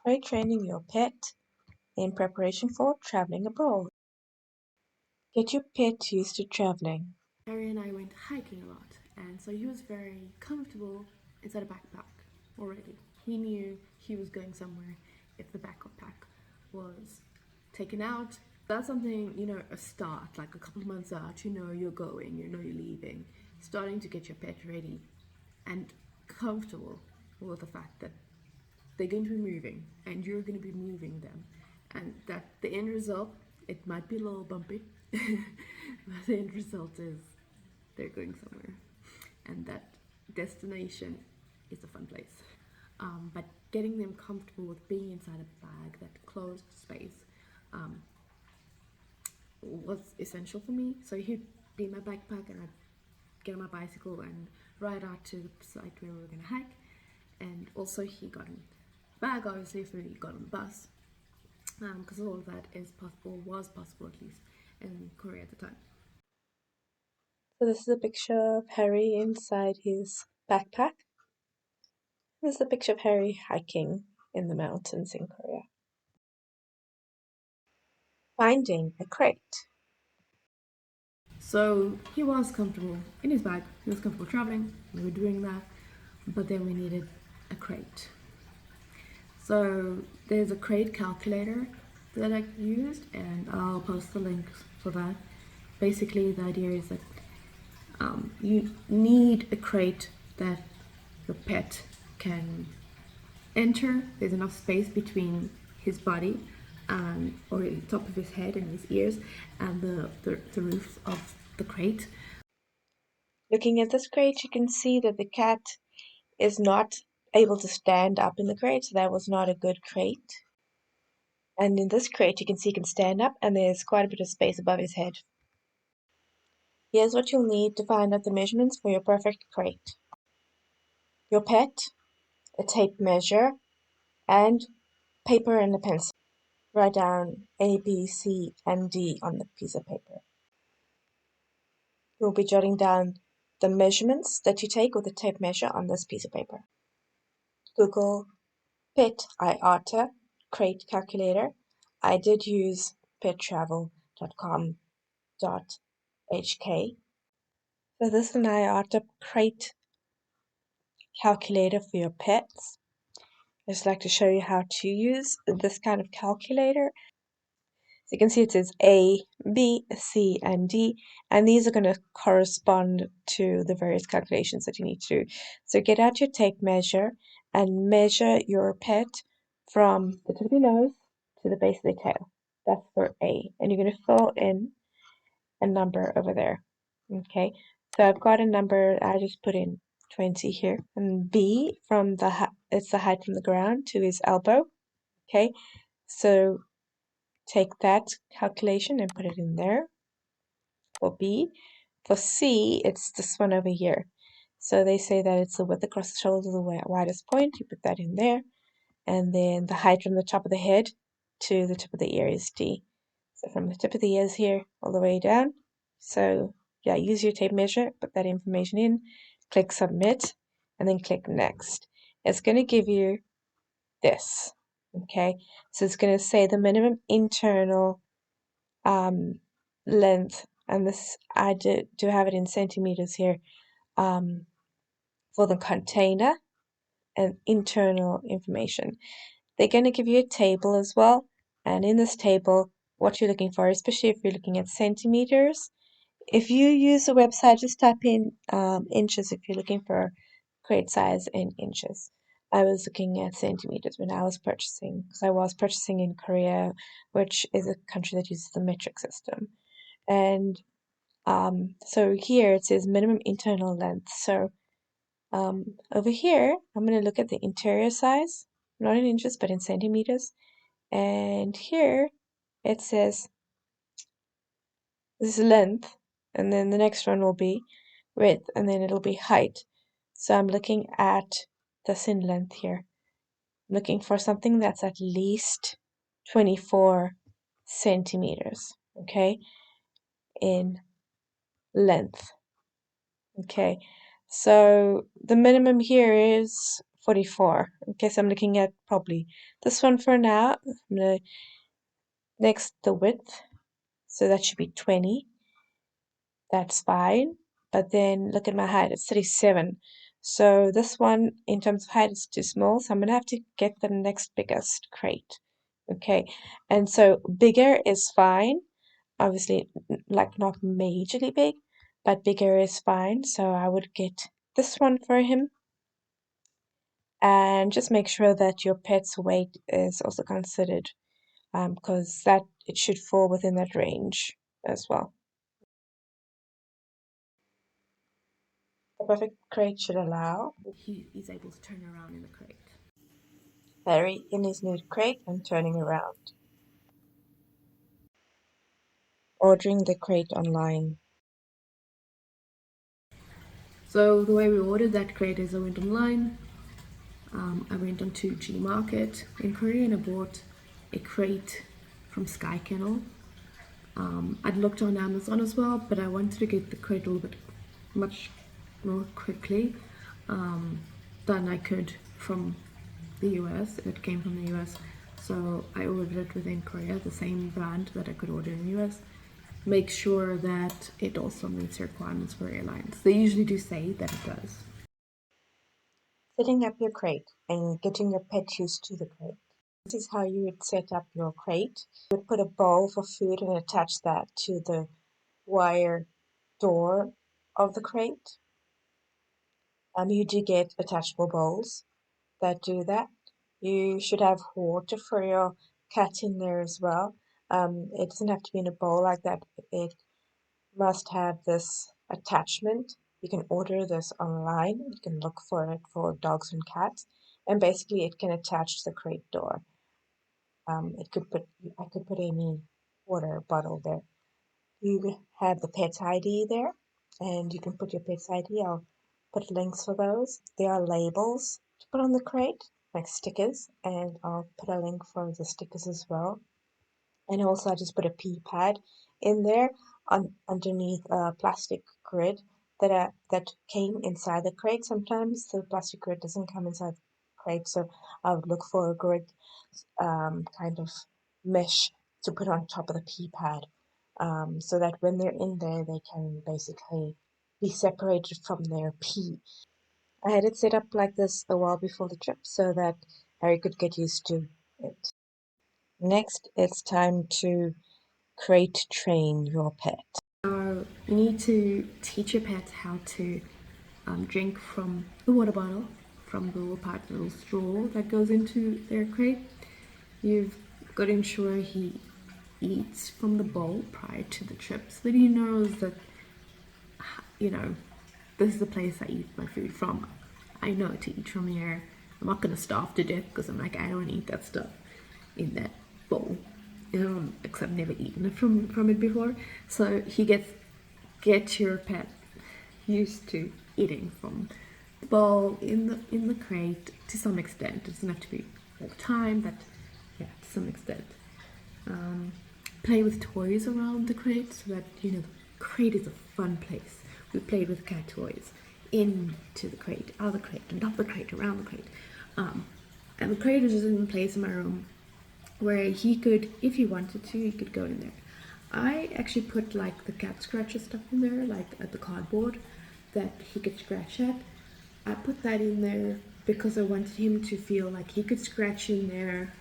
Try training your pet in preparation for traveling abroad. Get your pet used to traveling. Harry and I went hiking a lot, and so he was very comfortable inside a backpack already. He knew he was going somewhere if the backpack was taken out. That's something, a start, like a couple of months out, you're going, you're leaving, starting to get your pet ready and comfortable with the fact that they're going to be moving and you're going to be moving them, and that the end result, it might be a little bumpy, but the end result is they're going somewhere, and that destination is a fun place. But getting them comfortable with being inside a bag, that closed space, um, was essential for me. So he'd be in my backpack, and I'd get on my bicycle and ride out to the site where we were going to hike. And also, he got in the bag, obviously, if he got on the bus, because all of that is possible, was possible at least, in Korea at the time. So this is a picture of Harry inside his backpack. This is a picture of Harry hiking in the mountains in Korea. Finding a crate. So he was comfortable in his bag, he was comfortable traveling, we were doing that, but then we needed a crate. So there's a crate calculator that I used, and I'll post the links for that. Basically, the idea is that you need a crate that your pet can enter. There's enough space between his body or the top of his head and his ears and the roof of the crate. Looking at this crate, you can see that the cat is not able to stand up in the crate, so that was not a good crate. And in this crate, you can see he can stand up, and there's quite a bit of space above his head. Here's what you'll need to find out the measurements for your perfect crate. Your pet, a tape measure, and paper and a pencil. Write down A, B, C, and D on the piece of paper. You'll be jotting down the measurements that you take with the tape measure on this piece of paper. Google pet IATA crate calculator. I did use pettravel.com.hk. So this is an IATA crate calculator for your pets. I just like to show you how to use this kind of calculator. So you can see it says A, B, C, and D, and these are going to correspond to the various calculations that you need to do. So get out your tape measure and measure your pet from the tip of your nose to the base of the tail. That's for A. And you're going to fill in a number over there. Okay, so I've got a number, I just put in 20 here. And B, from it's the height from the ground to his elbow. Okay, so take that calculation and put it in there for B. For C, it's this one over here. So they say that it's the width across the shoulder, the widest point. You put that in there. And then the height from the top of the head to the tip of the ear is D. So from the tip of the ears here all the way down. So yeah, use your tape measure, put that information in, click submit, and then click next. It's going to give you this. Okay, so it's going to say the minimum internal length, and this I do have it in centimeters here, for the container and internal information. They're going to give you a table as well, and in this table, what you're looking for, especially if you're looking at centimeters, if you use the website, just type in inches if you're looking for crate size in inches. I was looking at centimeters when I was purchasing, because I was purchasing in Korea, which is a country that uses the metric system. And so here it says minimum internal length. So over here, I'm going to look at the interior size, not in inches, but in centimeters. And here it says this is length, and then the next one will be width, and then it'll be height. So I'm looking at this in length here. I'm looking for something that's at least 24 centimeters, okay, in length. Okay, so the minimum here is 44. Okay, so I'm looking at probably this one for now. I'm gonna next the width, so that should be 20. That's fine. But then look at my height, it's 37. So this one, in terms of height, is too small. So I'm gonna have to get the next biggest crate. Okay, and so bigger is fine. Obviously, like not majorly big, but bigger is fine. So I would get this one for him. And just make sure that your pet's weight is also considered, because that it should fall within that range as well. The perfect crate should allow He is able to turn around in the crate. Harry in his new crate and turning around. Ordering the crate online. So the way we ordered that crate is I went online. I went onto Gmarket in Korea and I bought a crate from Sky Kennel. I'd looked on Amazon as well, but I wanted to get the crate a little bit much more quickly than I could from the US. It came from the US, so I ordered it within Korea, the same brand that I could order in the US. Make sure that it also meets the requirements for airlines. They usually do say that it does. Setting up your crate and getting your pet used to the crate. This is how you would set up your crate. You would put a bowl for food and attach that to the wire door of the crate. You do get attachable bowls that do that. You should have water for your cat in there as well. It doesn't have to be in a bowl like that. It must have this attachment. You can order this online. You can look for it for dogs and cats, and basically it can attach to the crate door. I could put any water bottle there. You have the pet's ID there, and you can put your pet's ID. I'll put links for those. There are labels to put on the crate, like stickers, and I'll put a link for the stickers as well. And also I just put a pee pad in there underneath a plastic grid that came inside the crate. Sometimes the plastic grid doesn't come inside the crate, so I would look for a grid kind of mesh to put on top of the pee pad, so that when they're in there, they can basically be separated from their pee. I had it set up like this a while before the trip so that Harry could get used to it. Next, it's time to crate train your pet. You need to teach your pet how to drink from the water bottle, from the little part, the little straw that goes into their crate. You've got to ensure he eats from the bowl prior to the trip so that he knows that, you know, this is the place I eat my food from. I know to eat from here. I'm not going to starve to death because I'm like, I don't eat that stuff in that bowl. Because I've never eaten it from it before. So he get your pet used to eating from the bowl in the crate to some extent. It doesn't have to be all the time, but yeah, to some extent. Play with toys around the crate so that the crate is a fun place. We played with cat toys into the crate, out of the crate, on top of the crate, around the crate. And the crate is just in a place in my room where he could, if he wanted to, he could go in there. I actually put like the cat scratcher stuff in there, like at the cardboard that he could scratch at. I put that in there because I wanted him to feel like he could scratch in there.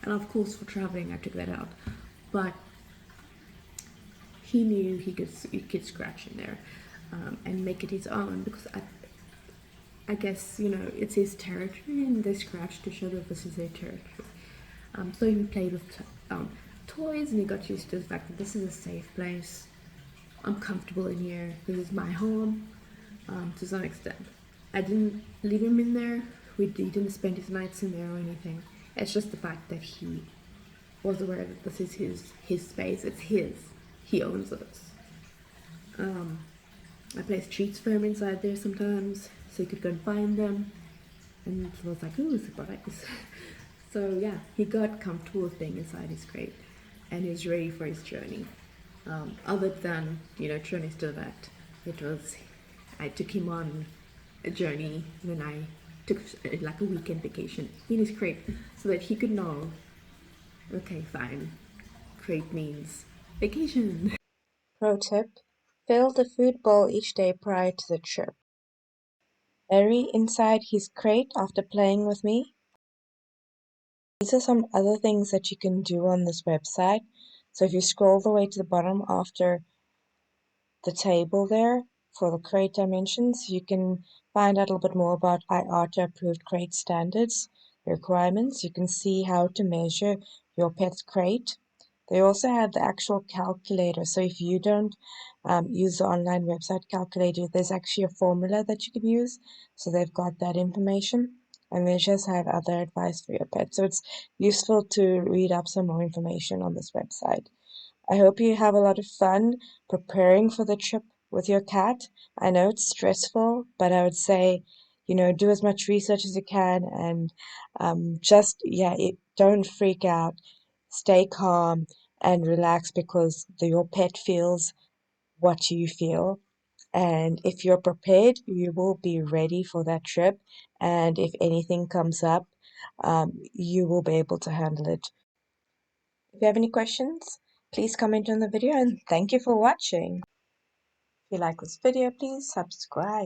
And of course for traveling I took that out. But he knew he could scratch in there and make it his own, because I guess, it's his territory and they scratch to show that this is their territory. So he played with toys and he got used to the fact that this is a safe place. I'm comfortable in here. This is my home to some extent. I didn't leave him in there. He didn't spend his nights in there or anything. It's just the fact that he was aware that this is his space. It's his. He owns it. I placed treats for him inside there sometimes so he could go and find them. And he was like, ooh, surprise. So yeah, he got comfortable with being inside his crate and he was ready for his journey. Other than, journeys to the vet, I took him on a journey when I took like a weekend vacation in his crate so that he could know, okay, fine, crate means vacation. Pro tip: fill the food bowl each day prior to the trip. Harry inside his crate after playing with me. These are some other things that you can do on this website. So if you scroll all the way to the bottom after the table there for the crate dimensions, you can find out a little bit more about IATA approved crate standards, requirements. You can see how to measure your pet's crate. They also have the actual calculator. So if you don't use the online website calculator, there's actually a formula that you can use. So they've got that information. And they just have other advice for your pet. So it's useful to read up some more information on this website. I hope you have a lot of fun preparing for the trip with your cat. I know it's stressful, but I would say, do as much research as you can and don't freak out. Stay calm and relax because your pet feels what you feel. And if you're prepared, you will be ready for that trip. And if anything comes up, you will be able to handle it. If you have any questions, please comment on the video and thank you for watching. If you like this video, please subscribe.